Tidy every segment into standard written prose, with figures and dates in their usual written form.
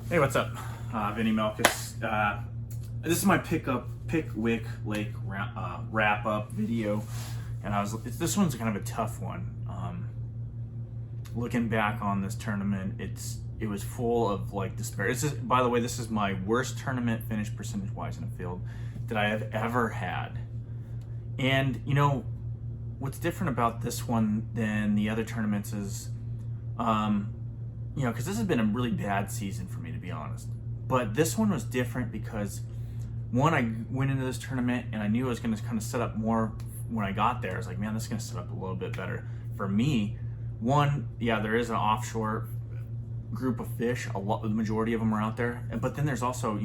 Hey, what's up? Vinny Melkus. This is my Pickwick Lake wrap up video, and this one's kind of a tough one. Looking back on this tournament, it was full of like despair. By the way, this is my worst tournament finish percentage wise in a field that I have ever had. And you know what's different about this one than the other tournaments is, because this has been a really bad season for me, to be honest. But this one was different because, one, I went into this tournament and I knew I was going to kind of set up more when I got there. I was like, man, this is going to set up a little bit better for me. One, yeah, there is an offshore group of fish. The majority of them are out there. But then there's also,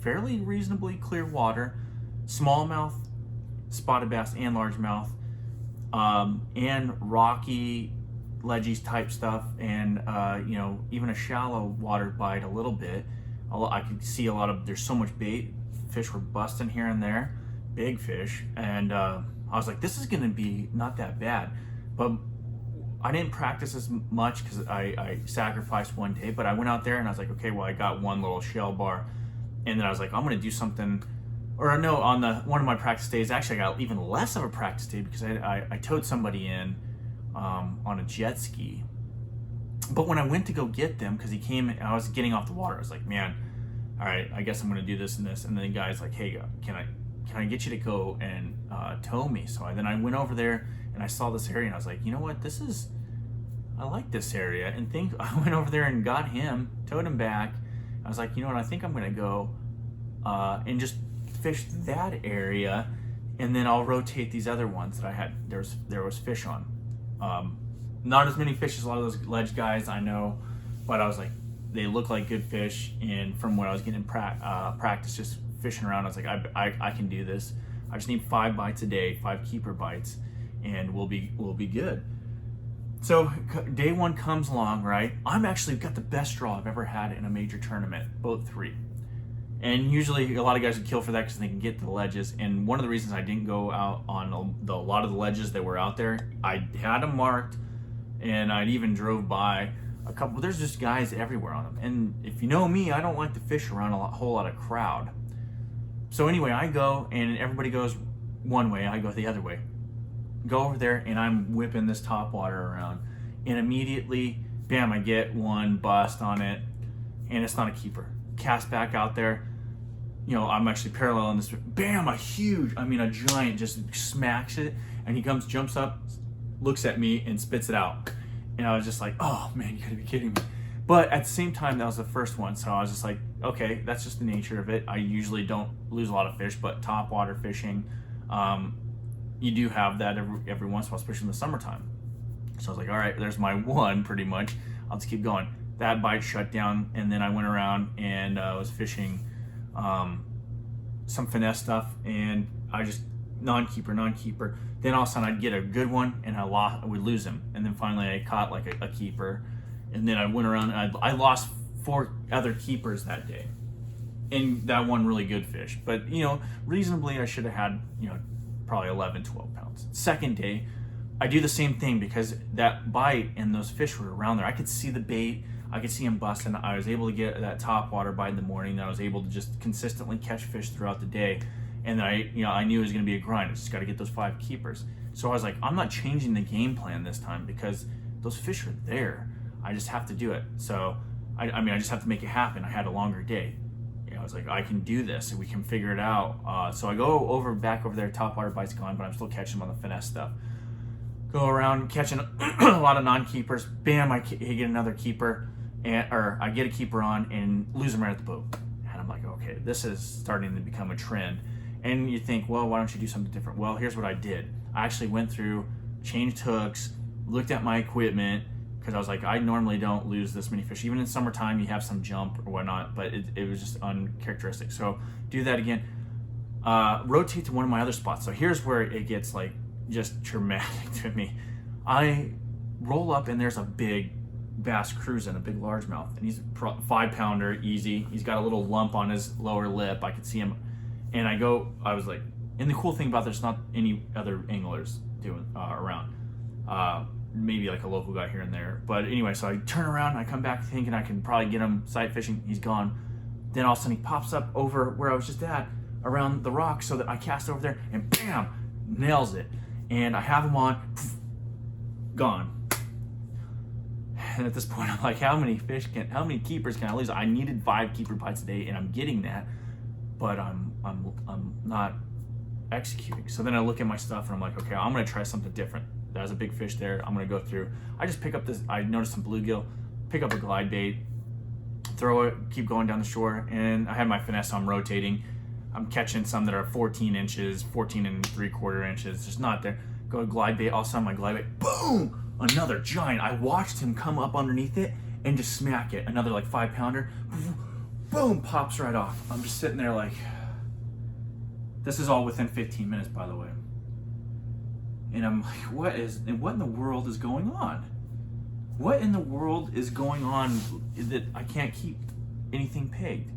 fairly reasonably clear water, smallmouth, spotted bass, and largemouth, and rocky ledges type stuff, and even a shallow water bite a little bit. I could see there's so much bait, fish were busting here and there, big fish, and I was like, this is gonna be not that bad. But I didn't practice as much because I sacrificed one day, but I went out there and I was like, okay, well, I got one little shell bar, and then I was like, I'm gonna do something. Or no, on one of my practice days, actually I got even less of a practice day because I towed somebody in on a jet ski. But when I went to go get them, because he came, I was getting off the water. I was like, man, all right, I guess I'm going to do this and this. And then the guy's like, hey, can I get you to go and tow me? So then I went over there and I saw this area and I was like, you know what, I like this area. And I went over there and got him, towed him back. I was like, you know what, I think I'm going to go and just fish that area, and then I'll rotate these other ones that I had. There was fish on. Not as many fish as a lot of those ledge guys, I know, but I was like, they look like good fish, and from what I was getting in practice, just fishing around, I was like, I can do this. I just need 5 bites a day, 5 keeper bites, and we'll be good. So day one comes along, right? I'm actually got the best draw I've ever had in a major tournament, boat 3. And usually a lot of guys would kill for that because they can get to the ledges. And one of the reasons I didn't go out on a lot of the ledges that were out there, I had them marked, and I even drove by a couple. There's just guys everywhere on them. And if you know me, I don't like to fish around a whole lot of crowd. So anyway, I go, and everybody goes one way. I go the other way. Go over there, and I'm whipping this top water around. And immediately, bam, I get one bust on it, and it's not a keeper. Cast back out there. I'm actually paralleling this. Bam, a giant just smacks it, and he jumps up, looks at me, and spits it out. And I was just like, oh man, you gotta be kidding me. But at the same time, that was the first one, so I was just like, okay, that's just the nature of it. I usually don't lose a lot of fish, but top water fishing, you do have that every once in a while, especially in the summertime. So I was like, all right, there's my one, pretty much. I'll just keep going. That bite shut down, and then I went around and was fishing some finesse stuff, and I just non-keeper. Then all of a sudden I'd get a good one, and I would lose him, and then finally I caught like a keeper, and then I went around and I lost 4 other keepers that day, and that one really good fish. But reasonably I should have had probably 11-12 pounds. Second day I do the same thing because that bite and those fish were around there. I could see the bait. I could see him busting. I was able to get that top water bite in the morning. I was able to just consistently catch fish throughout the day. And then I knew it was going to be a grind. I just got to get those 5 keepers. So I was like, I'm not changing the game plan this time because those fish are there. I just have to do it. So I just have to make it happen. I had a longer day. I was like, I can do this. We can figure it out. So I go back over there. Top water bite's gone, but I'm still catching them on the finesse stuff. Go around catching a lot of non-keepers. Bam, I get another keeper, or I get a keeper on and lose them right at the boat. And I'm like, okay, this is starting to become a trend. And you think, well, why don't you do something different? Well, here's what I did. I actually went through, changed hooks, looked at my equipment, because I was like, I normally don't lose this many fish. Even in summertime, you have some jump or whatnot, but it was just uncharacteristic. So do that again. Rotate to one of my other spots. So here's where it gets like just traumatic to me. I roll up and there's a big bass cruising, a big largemouth, and he's 5-pounder, easy. He's got a little lump on his lower lip. I could see him, and I was like, and the cool thing about there's not any other anglers doing around. maybe like a local guy here and there. But anyway, so I turn around, I come back thinking I can probably get him sight fishing. He's gone. Then all of a sudden he pops up over where I was just at, around the rock, so that I cast over there and bam, nails it. And I have him on, poof, gone. And at this point, I'm like, how many keepers can I lose? I needed 5 keeper bites a day, and I'm getting that, but I'm not executing. So then I look at my stuff and I'm like, okay, I'm gonna try something different. There's a big fish there. I'm gonna go through. I just pick up this. I noticed some bluegill, pick up a glide bait, throw it, keep going down the shore, and I have my finesse, so I'm rotating. I'm catching some that are 14 inches, 14 and 3/4 inches, just not there. Go to glide bait, all of a sudden my glide bait, boom, another giant. I watched him come up underneath it and just smack it. Another like 5-pounder, boom, pops right off. I'm just sitting there like, this is all within 15 minutes, by the way. And I'm like, what in the world is going on? What in the world is going on that I can't keep anything pegged?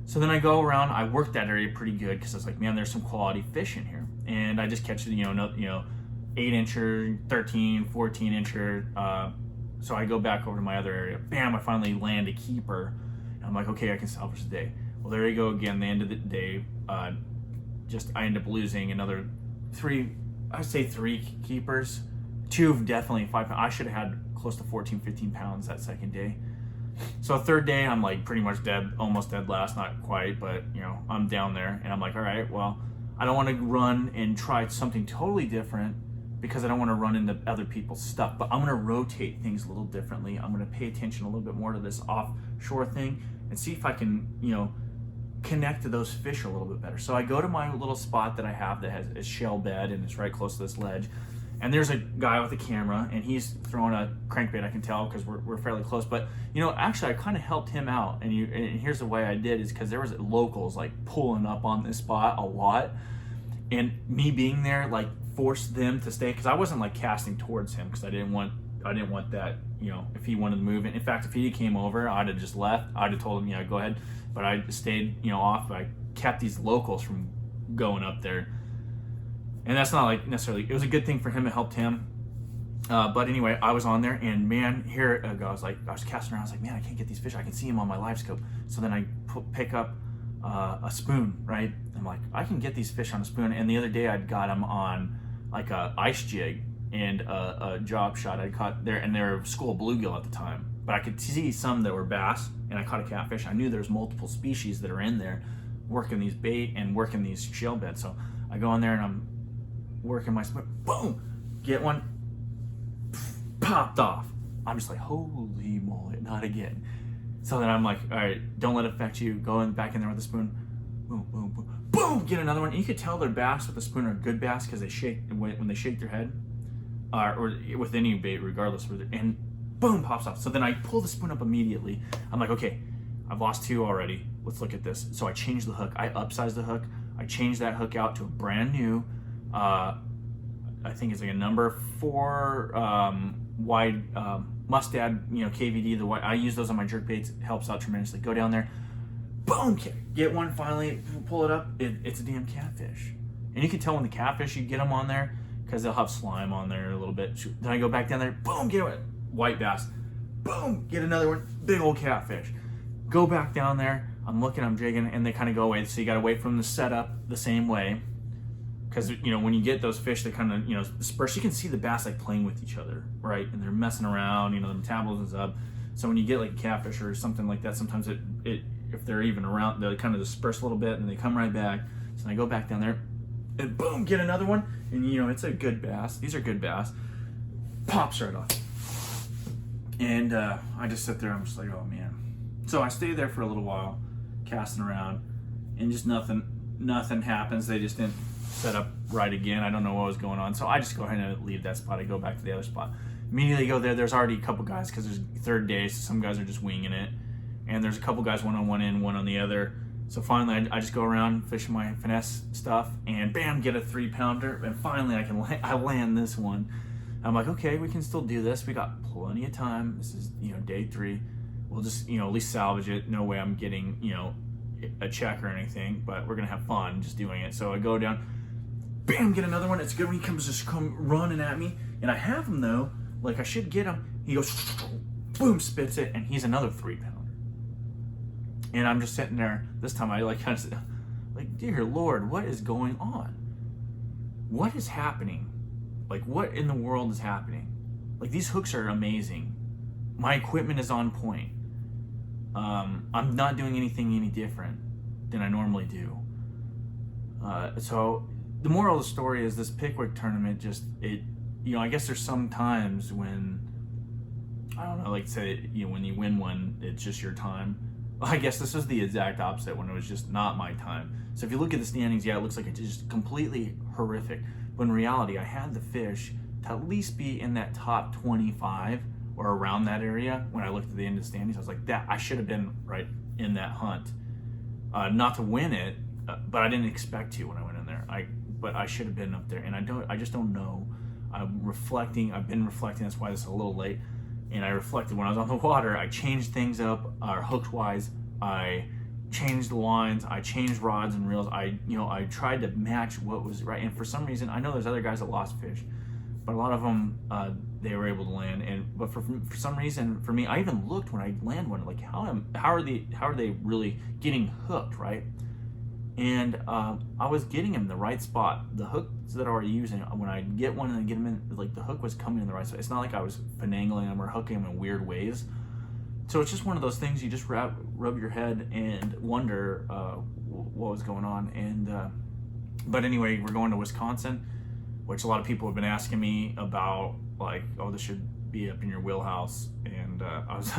So then I go around, I work that area pretty good because I was like, man, there's some quality fish in here. And I just catch, 8-incher, 13, 14-incher. So I go back over to my other area. Bam, I finally land a keeper. And I'm like, okay, I can salvage the day. Well, there you go again, the end of the day. I end up losing another 3 keepers. 2 definitely 5 pounds. I should have had close to 14, 15 pounds that second day. So third day, I'm like pretty much dead, almost dead last, not quite, but I'm down there and I'm like, all right, well, I don't want to run and try something totally different because I don't want to run into other people's stuff, but I'm going to rotate things a little differently. I'm going to pay attention a little bit more to this offshore thing and see if I can, connect to those fish a little bit better. So I go to my little spot that I have that has a shell bed and it's right close to this ledge. And there's a guy with a camera and he's throwing a crankbait, I can tell because we're fairly close. But actually I kind of helped him out. And here's the way I did is because there was locals like pulling up on this spot a lot. And me being there like forced them to stay because I wasn't like casting towards him because I didn't want that, if he wanted to move. In fact, if he came over, I'd have just left. I'd have told him, go ahead. But I stayed, off. But I kept these locals from going up there. And that's not like necessarily, it was a good thing for him, it helped him. But anyway, I was on there and man, here it goes. I was casting around, I was like, man, I can't get these fish. I can see them on my live scope. So then I pick up a spoon, right? I'm like, I can get these fish on a spoon. And the other day I'd got them on like a ice jig and a job shot I caught there, and they're school bluegill at the time. But I could see some that were bass, and I caught a catfish. I knew there's multiple species that are in there working these bait and working these shell beds. So I go in there and I'm working my spoon, boom, get one, popped off. I'm just like, holy moly, not again. So then I'm like, all right, don't let it affect you. Go back in there with the spoon, boom, boom, boom, boom, get another one. And you could tell their bass with the spoon are good bass because they shake when they shake their head, or with any bait, regardless. And boom, pops off. So then I pull the spoon up immediately. I'm like, okay, I've lost 2 already. Let's look at this. So I changed the hook. I upsized the hook. I changed that hook out to a brand new, I think it's like a number 4 wide mustad, KVD. The white, I use those on my jerk baits. It helps out tremendously. Go down there, boom, get one finally. Pull it up. It's a damn catfish, and you can tell when the catfish you get them on there because they'll have slime on there a little bit. Then I go back down there, boom, get it. White bass, boom, get another one. Big old catfish. Go back down there. I'm looking, I'm jigging, and they kind of go away. So you got to wait for them to set up the same way. Because, when you get those fish, they kind of, disperse. You can see the bass like playing with each other, right? And they're messing around, the metabolism's up. So when you get like a catfish or something like that, sometimes it if they're even around, they kind of disperse a little bit and they come right back. So I go back down there and boom, get another one. And, it's a good bass. These are good bass. Pops right off. And I just sit there, I'm just like, oh man. So I stay there for a little while, casting around, and just nothing happens. They just didn't set up right again. I don't know what was going on. So I just go ahead and leave that spot. I go back to the other spot. Immediately go there. There's already a couple guys because there's third day, so some guys are just winging it. And there's a couple guys, one on one end, one on the other. So finally, I just go around fishing my finesse stuff, and bam, get a 3-pounder. And finally, I land this one. I'm like, okay, we can still do this. We got plenty of time. This is day 3. We'll just at least salvage it. No way I'm getting a check or anything, but we're gonna have fun just doing it. So I go down, bam, get another one. It's good when he come running at me, and I have him though Like I should get him. He goes, boom, spits it, and he's another 3-pounder. And I'm just sitting there. This time I like kind of like, dear Lord, what is going on? What is happening? Like, what in the world is happening? Like, these hooks are amazing. My equipment is on point. I'm not doing anything any different than I normally do. So the moral of the story is this Pickwick tournament I guess there's some times when, I don't know, like say, when you win one, it's just your time. I guess this is the exact opposite when it was just not my time. So if you look at the standings, yeah, it looks like it's just completely horrific. But in reality, I had the fish to at least be in that top 25 or around that area. When I looked at the end of the standings, I was like, I should have been right in that hunt. Not to win it, but I didn't expect to when I went in there. But I should have been up there, and I just don't know. I've been reflecting. That's why this is a little late. And I reflected when I was on the water. I changed things up, hook wise. I changed the lines. I changed rods and reels. I tried to match what was right. And for some reason, I know there's other guys that lost fish, but a lot of them they were able to land. But for some reason, for me, I even looked when I land one, like how are they really getting hooked, right? And I was getting them in the right spot. The hooks that I were using, when I get one and then get them in, like the hook was coming in the right spot. It's not like I was finagling them or hooking them in weird ways. So it's just one of those things you just rub your head and wonder what was going on. And but anyway, we're going to Wisconsin, which a lot of people have been asking me about, like, oh, this should be up in your wheelhouse. And I was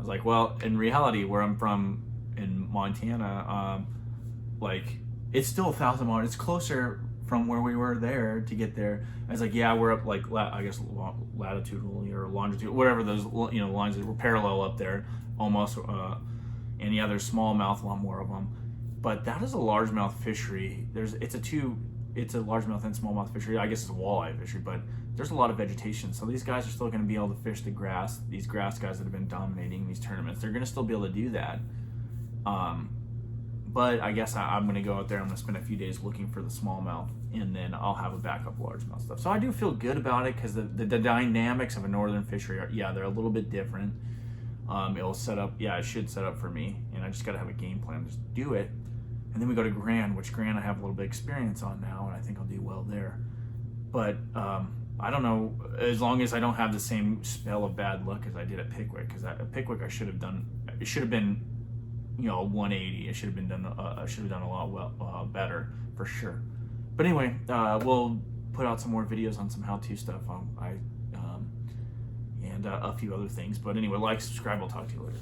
like, well, in reality, where I'm from in Montana, like it's still 1,000 miles. It's closer from where we were there to get there. I was like, yeah, we're up like I guess latitudinally or longitude, whatever those lines that were parallel up there almost. And yeah, there's smallmouth, a lot more of them. But that is a largemouth fishery. It's a largemouth and smallmouth fishery. I guess it's a walleye fishery, but there's a lot of vegetation. So these guys are still going to be able to fish the grass. These grass guys that have been dominating these tournaments, they're going to still be able to do that. But I guess I'm going to go out there. I'm going to spend a few days looking for the smallmouth, and then I'll have a backup largemouth stuff. So I do feel good about it because the dynamics of a northern fishery they're a little bit different. It should set up for me, and I just got to have a game plan, just do it. And then we go to Grand, which Grand I have a little bit of experience on now, and I think I'll do well there. But I don't know, as long as I don't have the same spell of bad luck as I did at Pickwick, because at Pickwick it should have been 180. It should have been done. I should have done a lot better for sure. But anyway, we'll put out some more videos on some how-to stuff. And a few other things. But anyway, like, subscribe. I'll talk to you later.